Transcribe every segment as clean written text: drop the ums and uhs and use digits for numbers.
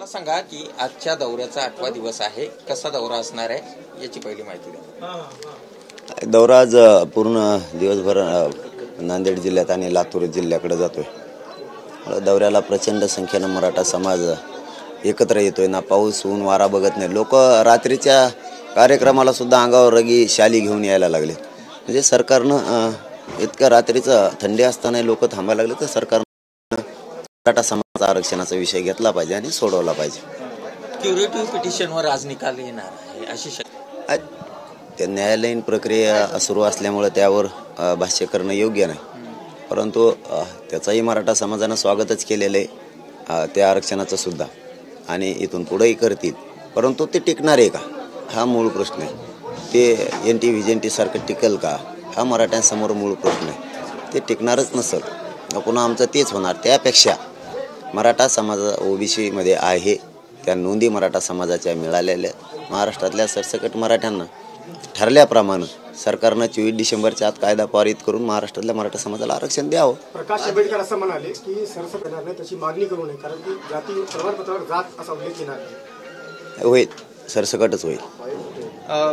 मला सांगा की आजच्या दौऱ्याचा 8वा दिवस आहे, कसा दौरा असणार आहे याची पहिली माहिती द्या। दौरा आज पूर्ण दिवसभर नांदेड जिल्ह्यात आणि लातूर जिल्ह्याकडे जातोय। दौऱ्याला प्रचंड संख्येने मराठा समाज एकत्र येतोय ना। पाऊस ऊन वारा बघत नाही। लोक रात्रीच्या कार्यक्रमाला सुद्धा अंगावर रगी शाली घेऊन यायला लागले। म्हणजे सरकारनं इतक्या रात्रीचं थंडी असताना लोक थांबायला लागले तर सरकारनं मराठा समाज आरक्षणाचा विषय घेतला पाहिजे आणि सोडवला पाहिजे। क्युरेटिव्ह पिटिशनवर आज निकाल येणार आहे अशी शक्यता। ते न्यायालयीन प्रक्रिया सुरू असल्यामुळे त्यावर भाष्य करणं योग्य नाही, परंतु त्याचाही मराठा समाजानं स्वागतच केलेलं आहे त्या आरक्षणाचं सुद्धा, आणि इथून पुढेही करतील। परंतु ते टिकणार आहे का हा मूळ प्रश्न आहे। ते NT VJNT सारखं टिकेल का हा मराठ्यांसमोर मूळ प्रश्न आहे। ते टिकणारच नसेल पुन्हा आमचं तेच होणार। त्यापेक्षा मराठा समाज OBC मध्ये आहे त्या नोंदी मराठा समाजाच्या मिळालेल्या महाराष्ट्रातल्या सरसकट मराठ्यांना ठरल्याप्रमाणे सरकारनं 24 डिसेंबरच्या आत कायदा पारित करून महाराष्ट्रातल्या मराठा समाजाला आरक्षण द्यावं। प्रकाश आंबेडकर असं म्हणाले की सरसकट नाही त्याची मागणी करू नये, कारण की जाती प्रमाणपत्रावर जात असा उल्लेख येणार नाही। होईल, सरसकटच होईल।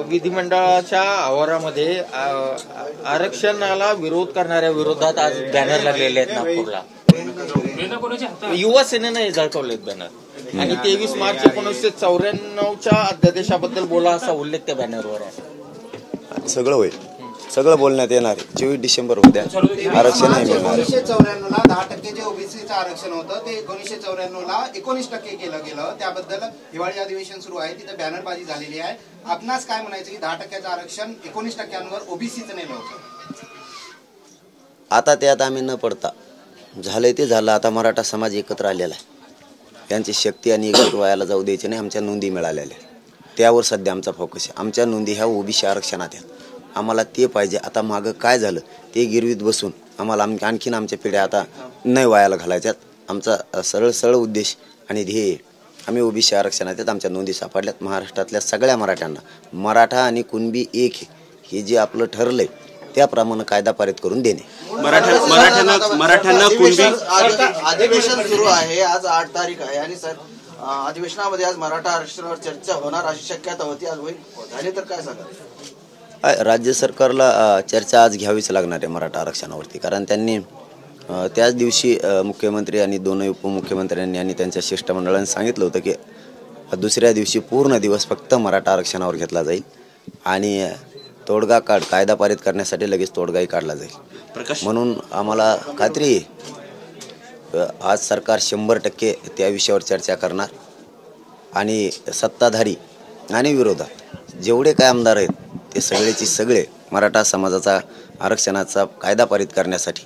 विधिमंडळाच्या आवारामध्ये आरक्षणाला विरोध करणाऱ्या विरोधात आज बॅनर लागलेले आहेत नागपूरला। युवा सेनेने झळकवलेत बॅनर आणि 23 मार्च 1994च्या अध्यादेशाबद्दल बोला असा उल्लेख त्या बॅनरवर आहे। सगळं होईल, सगळं बोलण्यात येणार आहे। 24 डिसेंबर उद्या आरक्षण आहे मिळणार। 1994 ला 10% जे ओबीसीचं आरक्षण होतं ते 1994 ला 19% केलं गेलं। त्याबद्दल हिवाळी अधिवेशन सुरू आहे, तिथे बॅनरबाजी झालेली आहे। आपणास काय म्हणायचं की 10%चं आरक्षण 19%वर ओबीसीचं नेलं होतं? आता त्यात आम्ही न पडता झालंय ते झालं। आता मराठा समाज एकत्र आलेला आहे, त्यांची शक्ती आणि एकत्र व्हायला जाऊ द्यायची नाही। आमच्या नोंदी मिळालेल्या त्यावर सध्या आमचा फोकस आहे। आमच्या नोंदी ह्या OBC आरक्षणात आहेत, आम्हाला ते पाहिजे। आता मागं काय झालं ते गिरवीत बसून आम्हाला आणखीन आमच्या पिढ्या आता नाही वायाला घालायच्यात। आमचा सरळ उद्देश आणि ध्येय आम्ही OBC आरक्षणात आहेत। आमच्या नोंदी सापडल्यात। महाराष्ट्रातल्या सगळ्या मराठ्यांना मराठा आणि कुणबी एक हे जे आपलं ठरलंय त्याप्रमाणे कायदा पारित करून देणे। मराठ्यांना कुणबी अधिवेशन सुरू आहे, आज 8 तारीख आहे आणि अधिवेशनामध्ये आज मराठा आरक्षणावर चर्चा होणार अशी शक्यता होती, आज होईल झाली तर काय सांगा? राज्य सरकारला चर्चा आज घ्यावीच लागणार आहे मराठा आरक्षणावरती, कारण त्यांनी त्याच दिवशी मुख्यमंत्री आणि दोन्ही उपमुख्यमंत्र्यांनी आणि त्यांच्या शिष्टमंडळाने सांगितलं होतं की दुसऱ्या दिवशी पूर्ण दिवस फक्त मराठा आरक्षणावर घेतला जाईल आणि तोडगा कायदा पारित करण्यासाठी लगेच तोडगाही काढला जाईल। म्हणून आम्हाला खात्री आज सरकार 100% त्या विषयावर चर्चा करणार आणि सत्ताधारी आणि विरोधात जेवढे काय आमदार आहेत ते सगळेची सगळे मराठा समाजाचा आरक्षणाचा कायदा पारित करण्यासाठी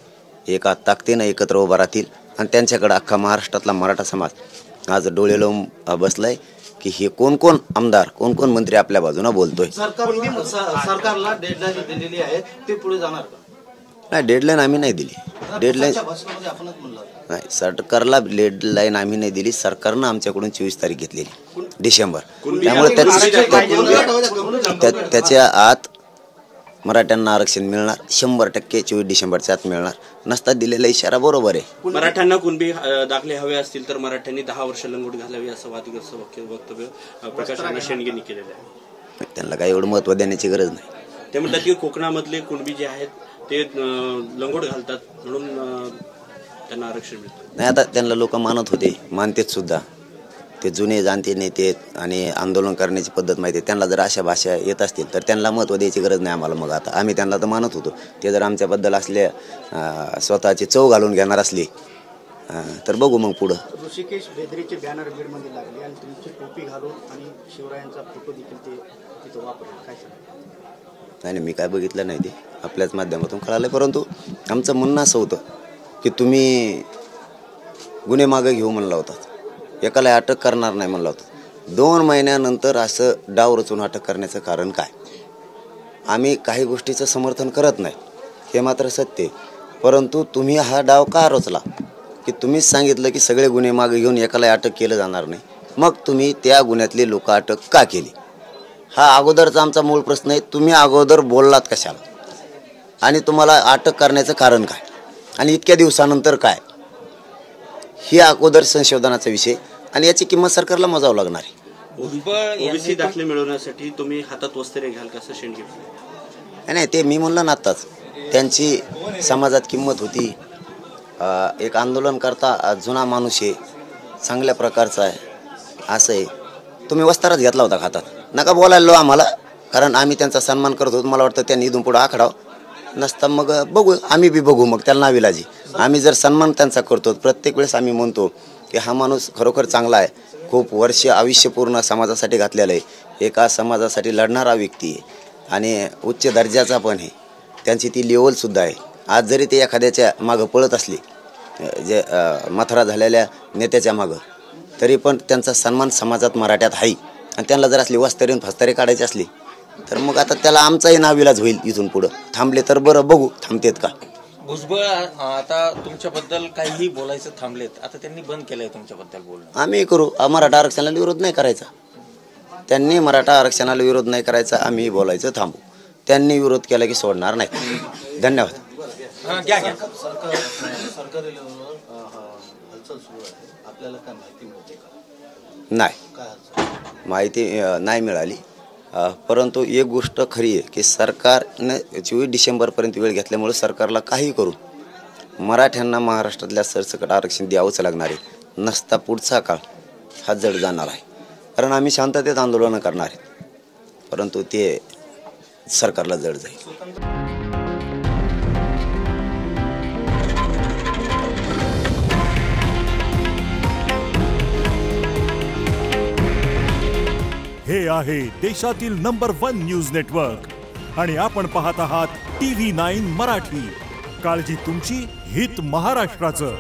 एका ताकदीनं एकत्र उभा राहतील आणि त्यांच्याकडे अख्खा महाराष्ट्रातला मराठा समाज आज डोळे लावून बसलाय की हे कोण आमदार कोण मंत्री आपल्या बाजूने बोलतोय। सरकारला डेडलाईन दिलेली आहे, ते पुढे जाणार का? नाही, डेडलाईन आम्ही नाही दिली। डेडलाईन नाही, सरकारला डेडलाईन आम्ही नाही दिली। सरकारनं आमच्याकडून 24 तारीख घेतलेली डिसेंबर, त्यामुळे त्याच्या आत मराठ्यांना आरक्षण मिळणार 100%। 24 डिसेंबरच्या आत मिळणार। नसता दिलेला इशारा बरोबर आहे। मराठ्यांना कुणबी दाखले हवे असतील तर मराठ्यांनी 10 वर्ष लंगोट घालावी असं वादग्रस्त वक्तव्य प्रकाश शेंडगेंनी केलेलं आहे। त्यांना काही एवढं महत्व देण्याची गरज नाही। ते म्हणतात की कोकणामधले कुणबी जे आहेत ते लंगोट घालतात म्हणून त्यांना आरक्षण मिळतं। नाही, आता त्यांना लोक मानत होते, मानतेच सुद्धा। ते जुने जाणते नेते आणि आंदोलन करण्याची पद्धत माहिती आहे त्यांना। जर अशा भाषा येत असतील तर त्यांना महत्त्व द्यायची गरज नाही आम्हाला। मग आता आम्ही त्यांना तर मानत होतो, ते जर आमच्याबद्दल असले स्वतःची चव घालून घेणार असली तर बघू मग पुढं। ऋषिकेश बेदरेचे बॅनर बीडमध्ये लागले आणि तुमची टोपी घालून आणि शिवरायांचा फोटो देखील ते तिथं वापरला, काय सांगा? नाही, मी काय बघितलं नाही, ते आपल्याच माध्यमातून कळालं। परंतु आमचं म्हणणं असं होतं की तुम्ही गुन्हे मागे घेऊ म्हणला होता, एकाला अटक करणार नाही म्हणला होता। 2 महिन्यानंतर असं डाव रचून अटक करण्याचं कारण काय? आम्ही काही गोष्टीचं समर्थन करत नाही, हे मात्र सत्य आहे। परंतु तुम्ही हा डाव का रचला की तुम्हीच सांगितलं की सगळे गुन्हे मागे घेऊन एकाला अटक केलं जाणार नाही, मग तुम्ही त्या गुन्ह्यातले लोक अटक का केली? हा अगोदरचा आमचा मूळ प्रश्न आहे। तुम्ही अगोदर बोललात कशाला आणि तुम्हाला अटक करण्याचं कारण काय आणि इतक्या दिवसानंतर काय? ही अगोदर संशोधनाचा विषय आणि याची किंमत सरकारला मोजावं लागणार आहे. ओबीसी दाखले मिळवण्यासाठी तुम्ही हातात वस्त्रे घ्याल का, असं शेंडगे म्हणाले. नाही, ते मी म्हणलं ना आत्ताच, त्यांची समाजात किंमत होती. एक आंदोलन करता जुना माणूस आहे, चांगल्या प्रकारचा आहे, असं आहे. तुम्ही वस्तारच घेतला होता हातात, नका बोलायला आम्हाला, कारण आम्ही त्यांचा सन्मान करत होतो. मला वाटतं त्यांनी इथून पुढं आखडाव नसता, मग बघू, आम्ही बी बघू, मग त्याला नाविलाजी. आम्ही जर सन्मान त्यांचा करतो, प्रत्येक वेळेस आम्ही म्हणतो की हा माणूस खरोखर चांगला आहे, खूप वर्ष आयुष्य पूर्ण समाजासाठी घातलेलं आहे, एका समाजासाठी लढणारा व्यक्ती आहे आणि उच्च दर्जाचा पण आहे, त्यांची ती लेवलसुद्धा आहे. आज जरी ते एखाद्याच्या मागं पळत असली, जे मथुरा झालेल्या नेत्याच्या मागं, तरी पण त्यांचा सन्मान समाजात मराठ्यात आहे. आणि त्यांना जर असली वस्तारी फस्तारी काढायची असली तर मग आता त्याला आमचाही नाविलाज होईल इथून पुढं. थांबले तर बरं, बघू थांबतेत का. भुजबळ आता तुमच्याबद्दल काहीही बोलायचं थांबलेत, आता त्यांनी बंद केलंय तुमच्याबद्दल बोलणं. आम्ही करू, मराठा आरक्षणाला विरोध नाही करायचा. त्यांनी मराठा आरक्षणाला विरोध नाही करायचा, आम्ही बोलायचं थांबू. त्यांनी विरोध केला की सोडणार नाही. धन्यवाद. घ्या सरकारी लेवलवर हालचाल सुरू आहे, आपल्याला काय माहिती मिळते का? नाही, माहिती नाही मिळाली. परंतु एक गोष्ट खरी आहे की सरकारनं 24 डिसेंबरपर्यंत वेळ घेतल्यामुळे सरकारला काही करून मराठ्यांना महाराष्ट्रातल्या सरसकट आरक्षण द्यावंच लागणार आहे. नसता पुढचा काळ हा जड जाणार आहे, कारण आम्ही शांततेत आंदोलनं करणार आहे, परंतु ते सरकारला जड जाईल. हे आहे देशातील नंबर 1 न्यूज नेटवर्क आणि आपण पाहत आहात TV9 मराठी. काळजी तुमची, हित महाराष्ट्राचं.